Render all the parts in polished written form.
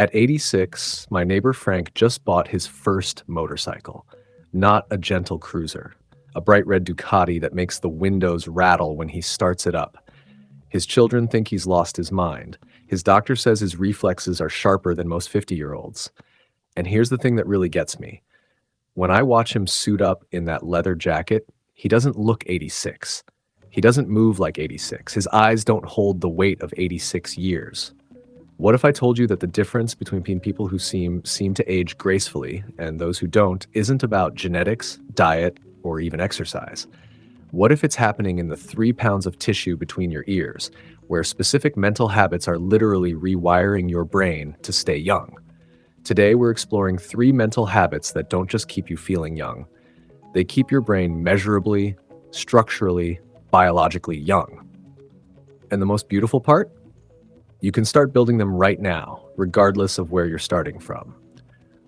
At 86, my neighbor Frank just bought his first motorcycle. Not a gentle cruiser, a bright red Ducati that makes the windows rattle when he starts it up. His children think he's lost his mind. His doctor says his reflexes are sharper than most 50-year-olds. And here's the thing that really gets me. When I watch him suit up in that leather jacket, he doesn't look 86. He doesn't move like 86. His eyes don't hold the weight of 86 years. What if I told you that the difference between people who seem to age gracefully and those who don't isn't about genetics, diet, or even exercise? What if it's happening in the 3 pounds of tissue between your ears, where specific mental habits are literally rewiring your brain to stay young? Today, we're exploring 3 mental habits that don't just keep you feeling young. They keep your brain measurably, structurally, biologically young. And the most beautiful part? You can start building them right now, regardless of where you're starting from.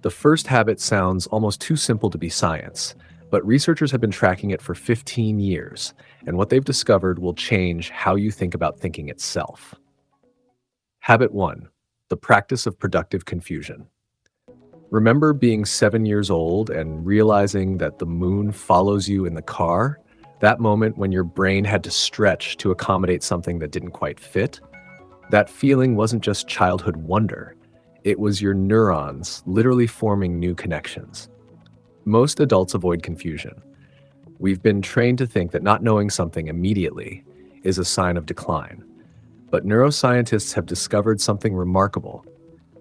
The first habit sounds almost too simple to be science, but researchers have been tracking it for 15 years, and what they've discovered will change how you think about thinking itself. Habit 1, the practice of productive confusion. Remember being 7 years old and realizing that the moon follows you in the car? That moment when your brain had to stretch to accommodate something that didn't quite fit? That feeling wasn't just childhood wonder. It was your neurons literally forming new connections. Most adults avoid confusion. We've been trained to think that not knowing something immediately is a sign of decline. But neuroscientists have discovered something remarkable.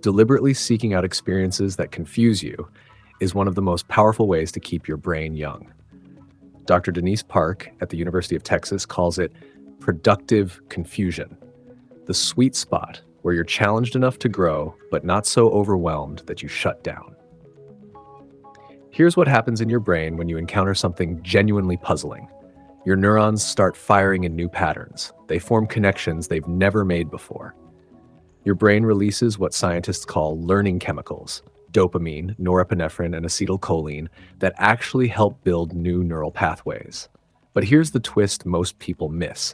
Deliberately seeking out experiences that confuse you is one of the most powerful ways to keep your brain young. Dr. Denise Park at the University of Texas calls it productive confusion. The sweet spot where you're challenged enough to grow, but not so overwhelmed that you shut down. Here's what happens in your brain when you encounter something genuinely puzzling. Your neurons start firing in new patterns. They form connections they've never made before. Your brain releases what scientists call learning chemicals, dopamine, norepinephrine, and acetylcholine, that actually help build new neural pathways. But here's the twist most people miss.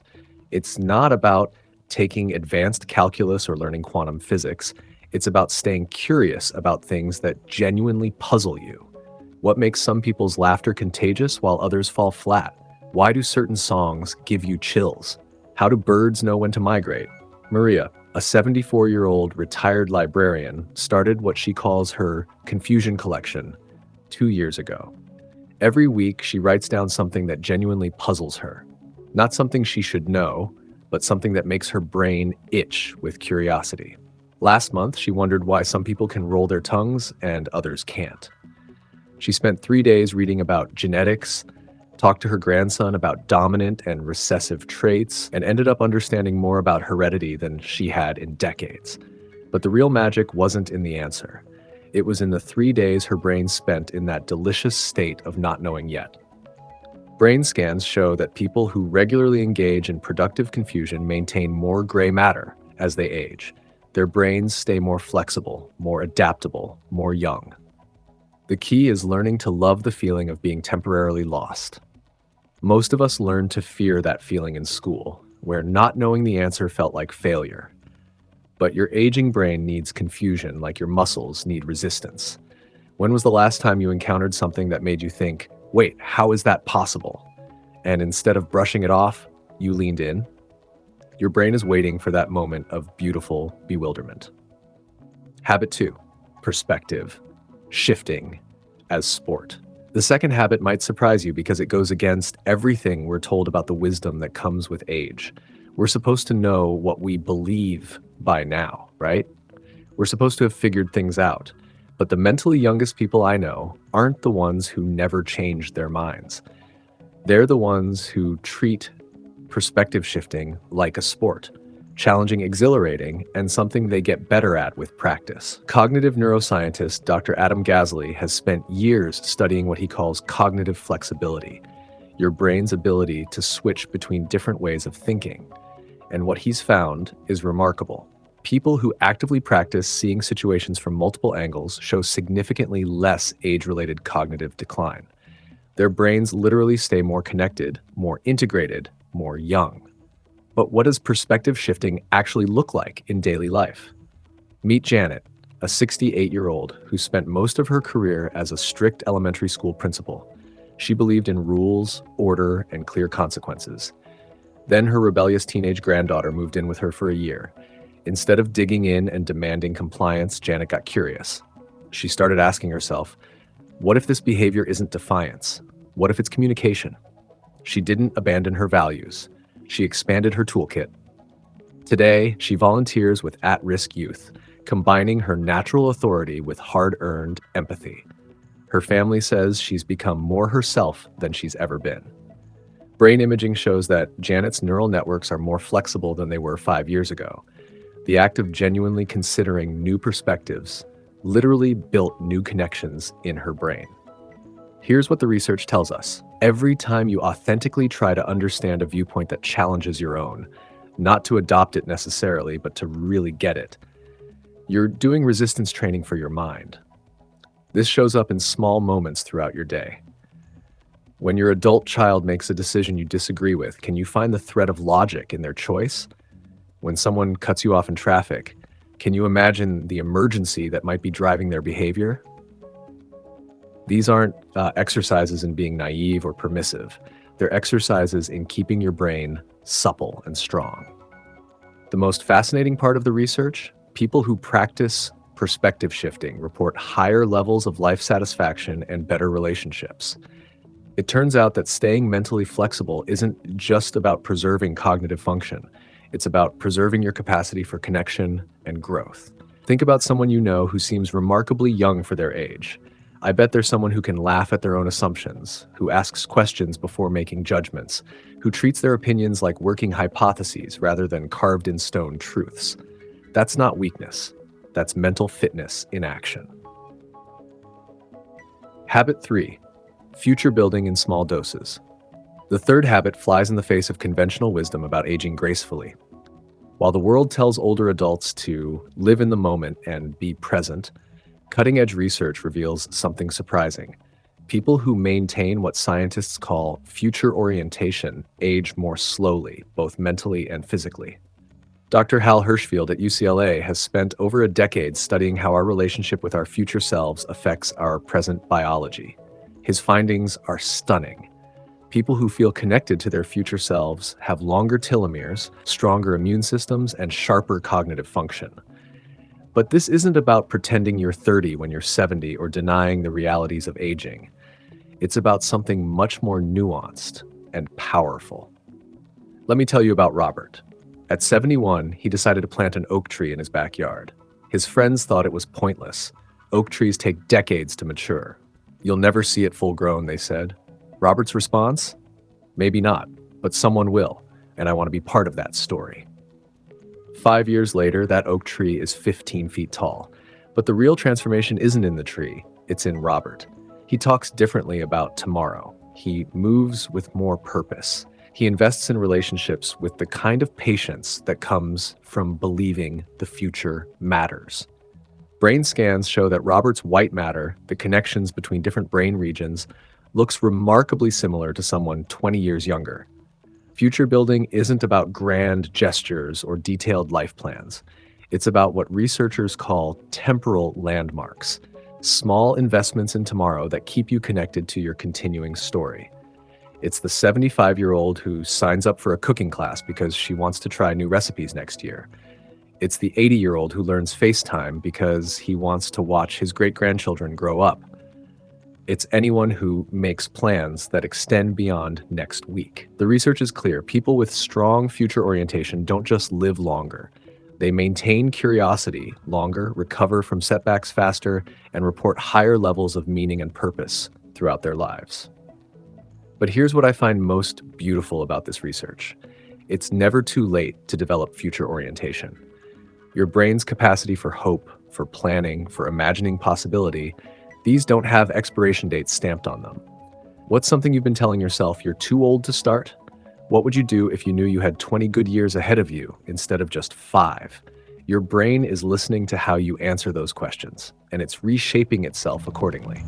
It's not about taking advanced calculus or learning quantum physics. It's about staying curious about things that genuinely puzzle you. What makes some people's laughter contagious while others fall flat? Why do certain songs give you chills? How do birds know when to migrate? Maria, a 74-year-old retired librarian, started what she calls her confusion collection 2 years ago. Every week, she writes down something that genuinely puzzles her. Not something she should know, but something that makes her brain itch with curiosity. Last month, she wondered why some people can roll their tongues and others can't. She spent 3 days reading about genetics, talked to her grandson about dominant and recessive traits, and ended up understanding more about heredity than she had in decades. But the real magic wasn't in the answer. It was in the 3 days her brain spent in that delicious state of not knowing yet. Brain scans show that people who regularly engage in productive confusion maintain more gray matter as they age. Their brains stay more flexible, more adaptable, more young. The key is learning to love the feeling of being temporarily lost. Most of us learned to fear that feeling in school, where not knowing the answer felt like failure. But your aging brain needs confusion like your muscles need resistance. When was the last time you encountered something that made you think, wait, how is that possible? And instead of brushing it off, you leaned in? Your brain is waiting for that moment of beautiful bewilderment. Habit 2, perspective, shifting as sport. The second habit might surprise you because it goes against everything we're told about the wisdom that comes with age. We're supposed to know what we believe by now, right? We're supposed to have figured things out. But the mentally youngest people I know aren't the ones who never changed their minds. They're the ones who treat perspective shifting like a sport, challenging, exhilarating, and something they get better at with practice. Cognitive neuroscientist Dr. Gazzaley has spent years studying what he calls cognitive flexibility, your brain's ability to switch between different ways of thinking. And what he's found is remarkable. People who actively practice seeing situations from multiple angles show significantly less age-related cognitive decline. Their brains literally stay more connected, more integrated, more young. But what does perspective shifting actually look like in daily life? Meet Janet, a 68-year-old who spent most of her career as a strict elementary school principal. She believed in rules, order, and clear consequences. Then her rebellious teenage granddaughter moved in with her for a year. Instead of digging in and demanding compliance, Janet got curious. She started asking herself, what if this behavior isn't defiance? What if it's communication? She didn't abandon her values. She expanded her toolkit. Today, she volunteers with at-risk youth, combining her natural authority with hard-earned empathy. Her family says she's become more herself than she's ever been. Brain imaging shows that Janet's neural networks are more flexible than they were 5 years ago. The act of genuinely considering new perspectives literally built new connections in her brain. Here's what the research tells us. Every time you authentically try to understand a viewpoint that challenges your own, not to adopt it necessarily, but to really get it, you're doing resistance training for your mind. This shows up in small moments throughout your day. When your adult child makes a decision you disagree with, can you find the thread of logic in their choice? When someone cuts you off in traffic, can you imagine the emergency that might be driving their behavior? These aren't exercises in being naive or permissive. They're exercises in keeping your brain supple and strong. The most fascinating part of the research, people who practice perspective shifting report higher levels of life satisfaction and better relationships. It turns out that staying mentally flexible isn't just about preserving cognitive function. It's about preserving your capacity for connection and growth. Think about someone you know who seems remarkably young for their age. I bet there's someone who can laugh at their own assumptions, who asks questions before making judgments, who treats their opinions like working hypotheses rather than carved-in-stone truths. That's not weakness. That's mental fitness in action. Habit 3. Future building in small doses. The third habit flies in the face of conventional wisdom about aging gracefully. While the world tells older adults to live in the moment and be present, cutting-edge research reveals something surprising. People who maintain what scientists call future orientation age more slowly, both mentally and physically. Dr. Hal Hershfield at UCLA has spent over a decade studying how our relationship with our future selves affects our present biology. His findings are stunning. People who feel connected to their future selves have longer telomeres, stronger immune systems, and sharper cognitive function. But this isn't about pretending you're 30 when you're 70 or denying the realities of aging. It's about something much more nuanced and powerful. Let me tell you about Robert. At 71, he decided to plant an oak tree in his backyard. His friends thought it was pointless. Oak trees take decades to mature. You'll never see it full grown, they said. Robert's response? Maybe not, but someone will, and I want to be part of that story. 5 years later, that oak tree is 15 feet tall. But the real transformation isn't in the tree, it's in Robert. He talks differently about tomorrow. He moves with more purpose. He invests in relationships with the kind of patience that comes from believing the future matters. Brain scans show that Robert's white matter, the connections between different brain regions, looks remarkably similar to someone 20 years younger. Future building isn't about grand gestures or detailed life plans. It's about what researchers call temporal landmarks, small investments in tomorrow that keep you connected to your continuing story. It's the 75-year-old who signs up for a cooking class because she wants to try new recipes next year. It's the 80-year-old who learns FaceTime because he wants to watch his great-grandchildren grow up. It's anyone who makes plans that extend beyond next week. The research is clear. People with strong future orientation don't just live longer. They maintain curiosity longer, recover from setbacks faster, and report higher levels of meaning and purpose throughout their lives. But here's what I find most beautiful about this research. It's never too late to develop future orientation. Your brain's capacity for hope, for planning, for imagining possibility, these don't have expiration dates stamped on them. What's something you've been telling yourself you're too old to start? What would you do if you knew you had 20 good years ahead of you instead of just 5? Your brain is listening to how you answer those questions, and it's reshaping itself accordingly.